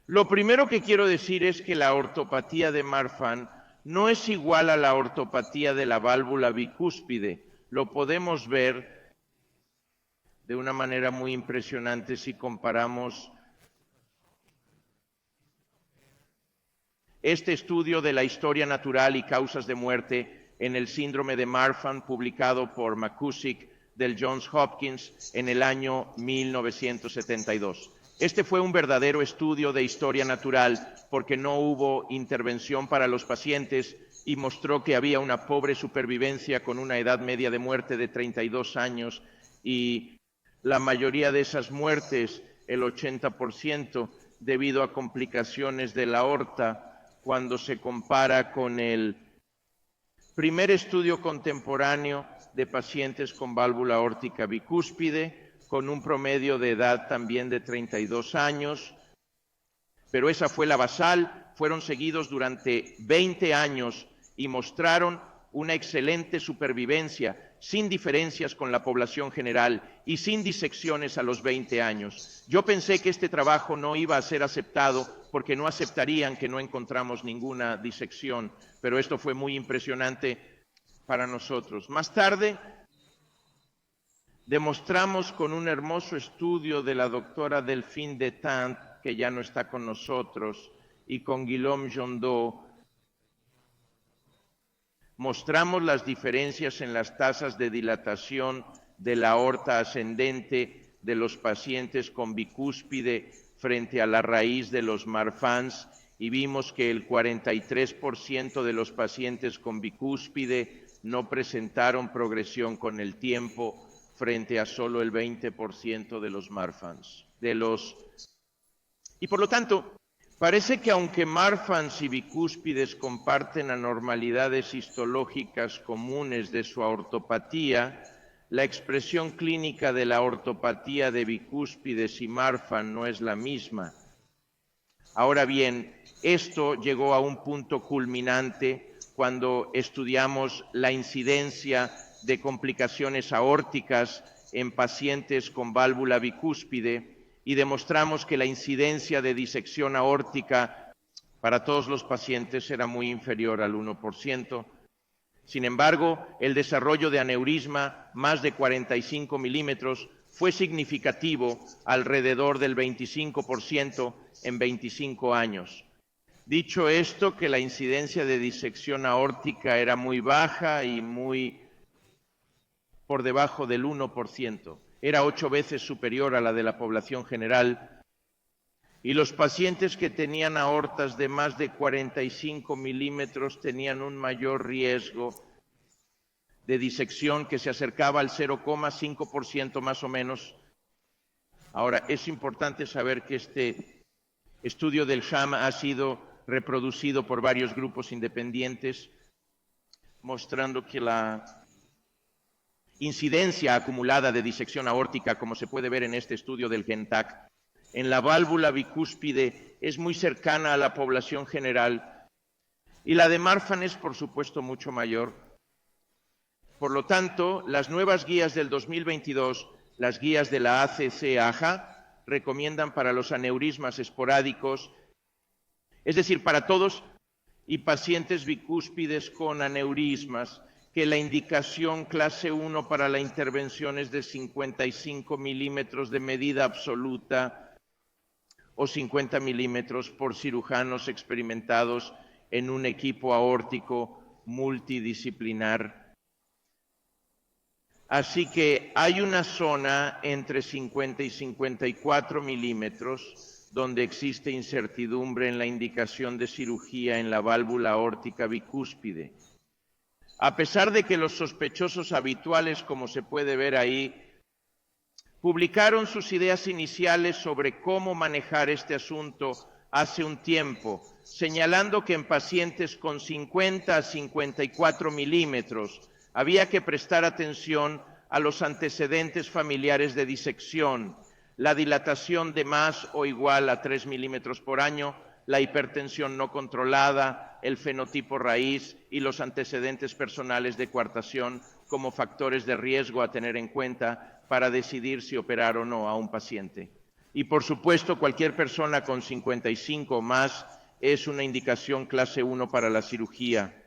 Lo primero que quiero decir es que la ortopatía de Marfan no es igual a la ortopatía de la válvula bicúspide. Lo podemos ver de una manera muy impresionante si comparamos este estudio de la historia natural y causas de muerte en el síndrome de Marfan, publicado por McCusick del Johns Hopkins en el año 1972. Este fue un verdadero estudio de historia natural porque no hubo intervención para los pacientes y mostró que había una pobre supervivencia con una edad media de muerte de 32 años y la mayoría de esas muertes, el 80%, debido a complicaciones de la aorta, cuando se compara con el primer estudio contemporáneo de pacientes con válvula aórtica bicúspide, con un promedio de edad también de 32 años, pero esa fue la basal, fueron seguidos durante 20 años y mostraron una excelente supervivencia, sin diferencias con la población general y sin disecciones a los 20 años. Yo pensé que este trabajo no iba a ser aceptado porque no aceptarían que no encontramos ninguna disección, pero esto fue muy impresionante para nosotros. Más tarde, demostramos con un hermoso estudio de la doctora Delphine Detant, que ya no está con nosotros, y con Guillaume Jondot, mostramos las diferencias en las tasas de dilatación de la aorta ascendente de los pacientes con bicúspide frente a la raíz de los Marfans y vimos que el 43% de los pacientes con bicúspide no presentaron progresión con el tiempo frente a solo el 20% de los Marfans. Y por lo tanto, parece que aunque Marfans y bicúspides comparten anormalidades histológicas comunes de su aortopatía, la expresión clínica de la ortopatía de bicúspides y Marfan no es la misma. Ahora bien, esto llegó a un punto culminante cuando estudiamos la incidencia de complicaciones aórticas en pacientes con válvula bicúspide y demostramos que la incidencia de disección aórtica para todos los pacientes era muy inferior al 1%. Sin embargo, el desarrollo de aneurisma más de 45 milímetros fue significativo alrededor del 25% en 25 años. Dicho esto, que la incidencia de disección aórtica era muy baja y muy por debajo del 1%. Era 8 veces superior a la de la población general. Y los pacientes que tenían aortas de más de 45 milímetros tenían un mayor riesgo de disección que se acercaba al 0,5% más o menos. Ahora, es importante saber que este estudio del SHAM ha sido reproducido por varios grupos independientes, mostrando que la incidencia acumulada de disección aórtica, como se puede ver en este estudio del GENTAC, en la válvula bicúspide es muy cercana a la población general y la de Marfan es, por supuesto, mucho mayor. Por lo tanto, las nuevas guías del 2022, las guías de la ACC-AJA, recomiendan para los aneurismas esporádicos, es decir, para todos y pacientes bicúspides con aneurismas, que la indicación clase 1 para la intervención es de 55 milímetros de medida absoluta o 50 milímetros por cirujanos experimentados en un equipo aórtico multidisciplinar. Así que hay una zona entre 50 y 54 milímetros donde existe incertidumbre en la indicación de cirugía en la válvula aórtica bicúspide. A pesar de que los sospechosos habituales, como se puede ver ahí, publicaron sus ideas iniciales sobre cómo manejar este asunto hace un tiempo, señalando que en pacientes con 50 a 54 milímetros había que prestar atención a los antecedentes familiares de disección, la dilatación de más o igual a 3 milímetros por año, la hipertensión no controlada, el fenotipo raíz y los antecedentes personales de coartación como factores de riesgo a tener en cuenta para decidir si operar o no a un paciente. Y por supuesto, cualquier persona con 55 o más es una indicación clase 1 para la cirugía.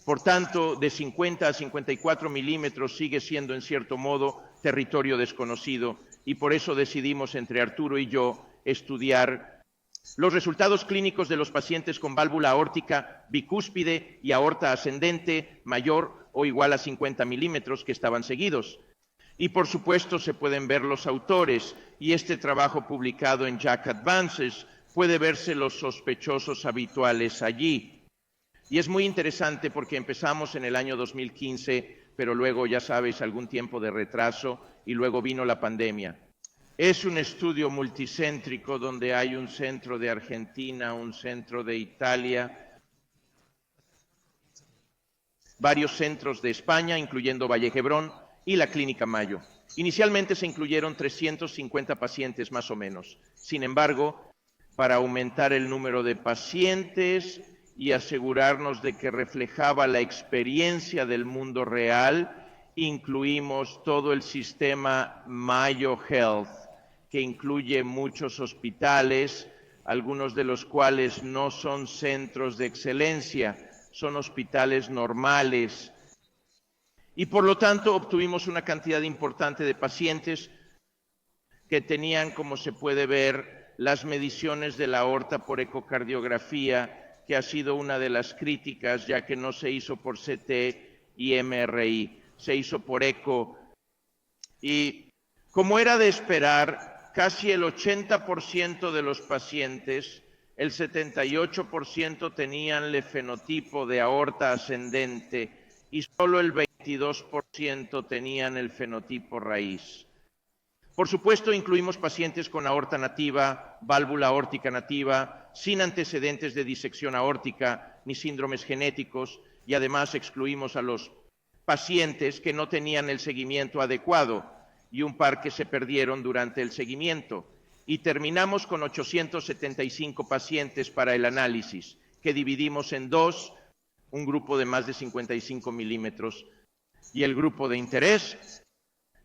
Por tanto, de 50 a 54 milímetros sigue siendo en cierto modo territorio desconocido y por eso decidimos entre Arturo y yo estudiar los resultados clínicos de los pacientes con válvula aórtica bicúspide y aorta ascendente mayor o igual a 50 milímetros que estaban seguidos. Y por supuesto se pueden ver los autores y este trabajo publicado en JACC Advances puede verse los sospechosos habituales allí. Y es muy interesante porque empezamos en el año 2015, pero luego, ya sabéis, algún tiempo de retraso y luego vino la pandemia. Es un estudio multicéntrico donde hay un centro de Argentina, un centro de Italia, varios centros de España, incluyendo Vallejebrón y la Clínica Mayo. Inicialmente se incluyeron 350 pacientes más o menos. Sin embargo, para aumentar el número de pacientes y asegurarnos de que reflejaba la experiencia del mundo real, incluimos todo el sistema Mayo Health, que incluye muchos hospitales, algunos de los cuales no son centros de excelencia, son hospitales normales. Y por lo tanto obtuvimos una cantidad importante de pacientes que tenían, como se puede ver, las mediciones de la aorta por ecocardiografía, que ha sido una de las críticas, ya que no se hizo por CT y MRI, se hizo por eco. Y como era de esperar, casi el 80% de los pacientes, el 78% tenían el fenotipo de aorta ascendente y solo el 22% tenían el fenotipo raíz. Por supuesto, incluimos pacientes con aorta nativa, válvula aórtica nativa, sin antecedentes de disección aórtica ni síndromes genéticos, y además excluimos a los pacientes que no tenían el seguimiento adecuado y un par que se perdieron durante el seguimiento. Y terminamos con 875 pacientes para el análisis, que dividimos en dos, un grupo de más de 55 milímetros y el grupo de interés,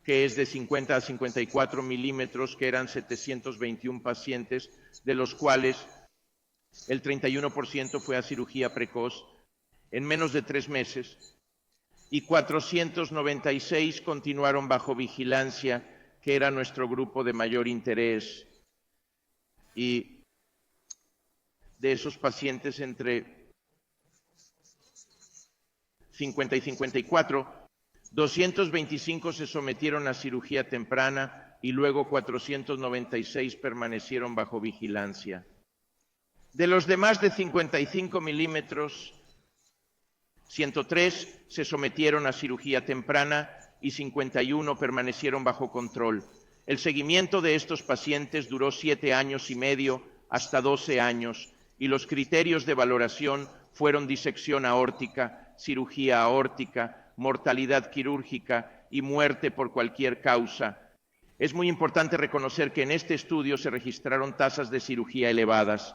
que es de 50 a 54 milímetros, que eran 721 pacientes, de los cuales el 31% fue a cirugía precoz en menos de 3 meses y 496 continuaron bajo vigilancia, que era nuestro grupo de mayor interés. Y de esos pacientes entre 50 y 54, 225 se sometieron a cirugía temprana y luego 496 permanecieron bajo vigilancia. De los demás de 55 milímetros, 103 se sometieron a cirugía temprana y 51 permanecieron bajo control. El seguimiento de estos pacientes duró 7 años y medio hasta 12 años y los criterios de valoración fueron disección aórtica, cirugía aórtica, mortalidad quirúrgica y muerte por cualquier causa. Es muy importante reconocer que en este estudio se registraron tasas de cirugía elevadas.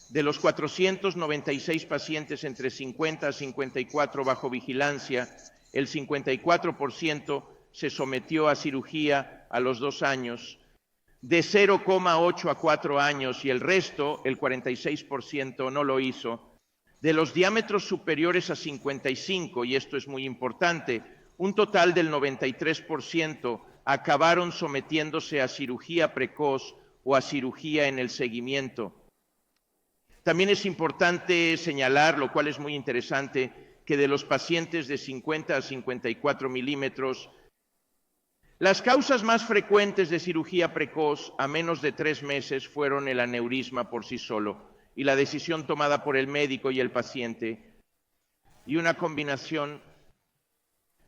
De los 496 pacientes entre 50 a 54 bajo vigilancia, el 54% se sometió a cirugía a los 2 años, de 0,8 a 4 años y el resto, el 46%, no lo hizo. De los diámetros superiores a 55, y esto es muy importante, un total del 93% acabaron sometiéndose a cirugía precoz o a cirugía en el seguimiento. También es importante señalar, lo cual es muy interesante, que de los pacientes de 50 a 54 milímetros, las causas más frecuentes de cirugía precoz a menos de 3 meses fueron el aneurisma por sí solo y la decisión tomada por el médico y el paciente, y una combinación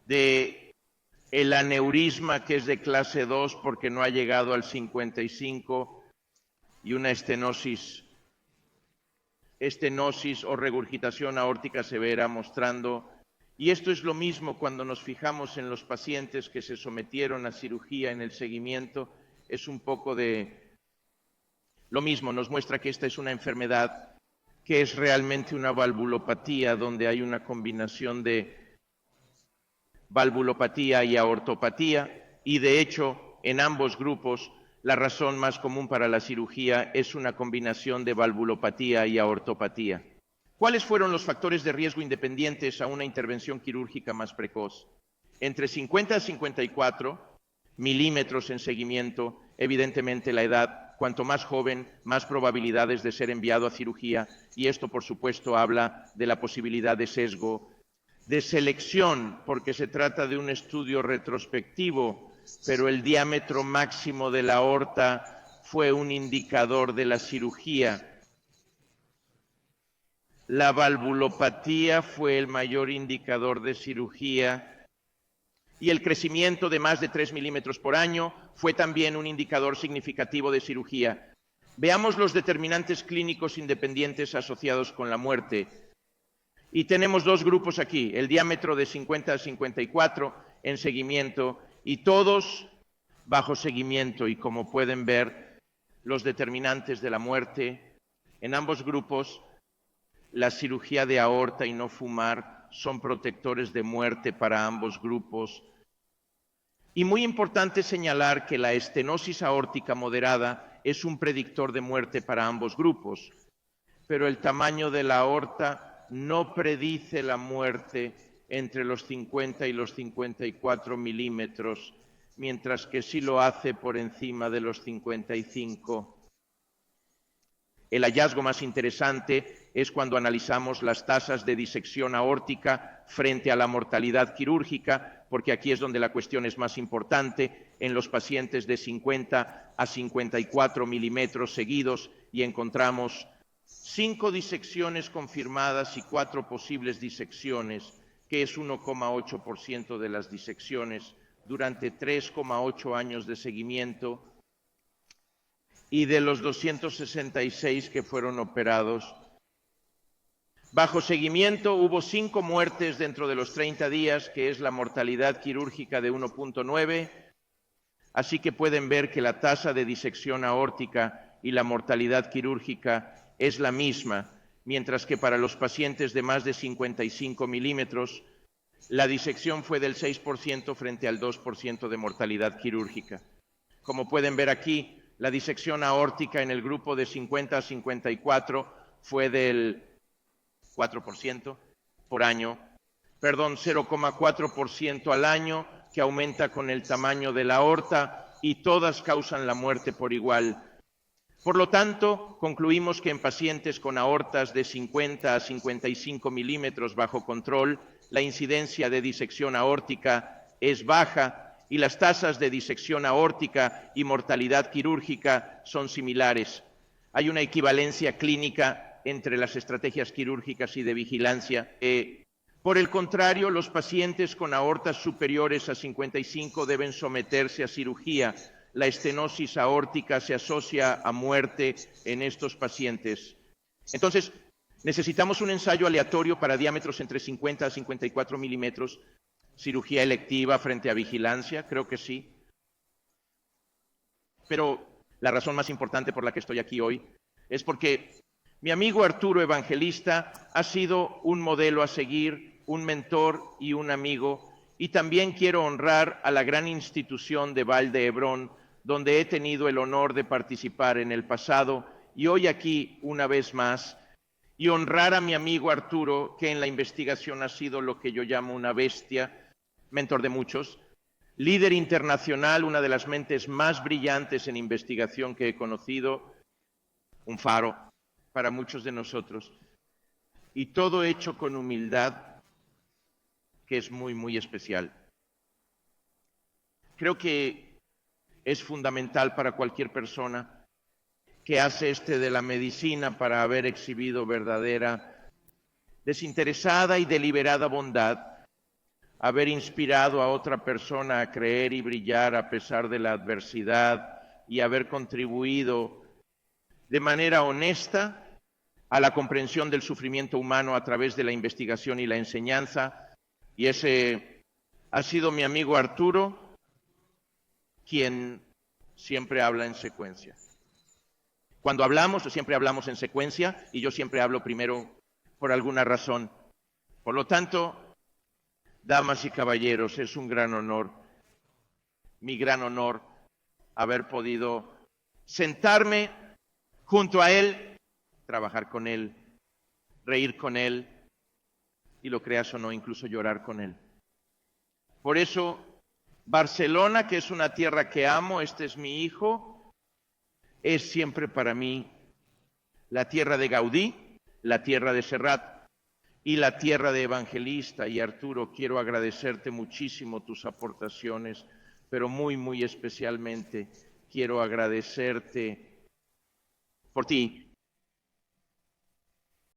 de el aneurisma, que es de clase 2 porque no ha llegado al 55, y una estenosis o regurgitación aórtica severa, mostrando, y esto es lo mismo cuando nos fijamos en los pacientes que se sometieron a cirugía en el seguimiento, es un poco de lo mismo, nos muestra que esta es una enfermedad que es realmente una valvulopatía, donde hay una combinación de valvulopatía y aortopatía, y de hecho en ambos grupos La razón más común para la cirugía es una combinación de valvulopatía y aortopatía. ¿Cuáles fueron los factores de riesgo independientes a una intervención quirúrgica más precoz? Entre 50 a 54 milímetros en seguimiento, evidentemente la edad, cuanto más joven, más probabilidades de ser enviado a cirugía, y esto por supuesto habla de la posibilidad de sesgo de selección, porque se trata de un estudio retrospectivo, pero el diámetro máximo de la aorta fue un indicador de la cirugía. La valvulopatía fue el mayor indicador de cirugía y el crecimiento de más de 3 milímetros por año fue también un indicador significativo de cirugía. Veamos los determinantes clínicos independientes asociados con la muerte. Y tenemos dos grupos aquí, el diámetro de 50 a 54 en seguimiento y todos bajo seguimiento. Y como pueden ver, los determinantes de la muerte en ambos grupos, la cirugía de aorta y no fumar son protectores de muerte para ambos grupos. Y muy importante señalar que la estenosis aórtica moderada es un predictor de muerte para ambos grupos, pero el tamaño de la aorta no predice la muerte entre los 50 y los 54 milímetros, mientras que sí lo hace por encima de los 55. El hallazgo más interesante es cuando analizamos las tasas de disección aórtica frente a la mortalidad quirúrgica, porque aquí es donde la cuestión es más importante, en los pacientes de 50 a 54 milímetros seguidos, y encontramos 5 disecciones confirmadas y 4 posibles disecciones, que es 1,8% de las disecciones durante 3,8 años de seguimiento, y de los 266 que fueron operados. Bajo seguimiento hubo 5 muertes dentro de los 30 días, que es la mortalidad quirúrgica de 1,9, así que pueden ver que la tasa de disección aórtica y la mortalidad quirúrgica es la misma, mientras que para los pacientes de más de 55 milímetros, la disección fue del 6% frente al 2% de mortalidad quirúrgica. Como pueden ver aquí, la disección aórtica en el grupo de 50 a 54 fue del 4% por año, 0,4% al año, que aumenta con el tamaño de la aorta, y todas causan la muerte por igual. Por lo tanto, concluimos que en pacientes con aortas de 50 a 55 milímetros bajo control, la incidencia de disección aórtica es baja, y las tasas de disección aórtica y mortalidad quirúrgica son similares. Hay una equivalencia clínica entre las estrategias quirúrgicas y de vigilancia. Por el contrario, los pacientes con aortas superiores a 55 deben someterse a cirugía. La estenosis aórtica se asocia a muerte en estos pacientes. Entonces, necesitamos un ensayo aleatorio para diámetros entre 50 a 54 milímetros. ¿Cirugía electiva frente a vigilancia? Creo que sí. Pero la razón más importante por la que estoy aquí hoy es porque mi amigo Arturo Evangelista ha sido un modelo a seguir, un mentor y un amigo, y también quiero honrar a la gran institución de Vall d'Hebron, donde he tenido el honor de participar en el pasado y hoy aquí una vez más, y honrar a mi amigo Arturo, que en la investigación ha sido lo que yo llamo una bestia, mentor de muchos, líder internacional, una de las mentes más brillantes en investigación que he conocido, un faro para muchos de nosotros, y todo hecho con humildad, que es muy, muy especial. Creo que es fundamental para cualquier persona que hace de la medicina para haber exhibido verdadera, desinteresada y deliberada bondad, haber inspirado a otra persona a creer y brillar a pesar de la adversidad y haber contribuido de manera honesta a la comprensión del sufrimiento humano a través de la investigación y la enseñanza. Y ese ha sido mi amigo Arturo, quien siempre habla en secuencia. Cuando hablamos, siempre hablamos en secuencia, y yo siempre hablo primero por alguna razón. Por lo tanto, damas y caballeros, es un gran honor, mi gran honor, haber podido sentarme junto a él, trabajar con él, reír con él y, lo creas o no, incluso llorar con él. Por eso, Barcelona, que es una tierra que amo, este es mi hijo, es siempre para mí la tierra de Gaudí, la tierra de Serrat y la tierra de Evangelista. Y Arturo, quiero agradecerte muchísimo tus aportaciones, pero muy, muy especialmente quiero agradecerte por ti,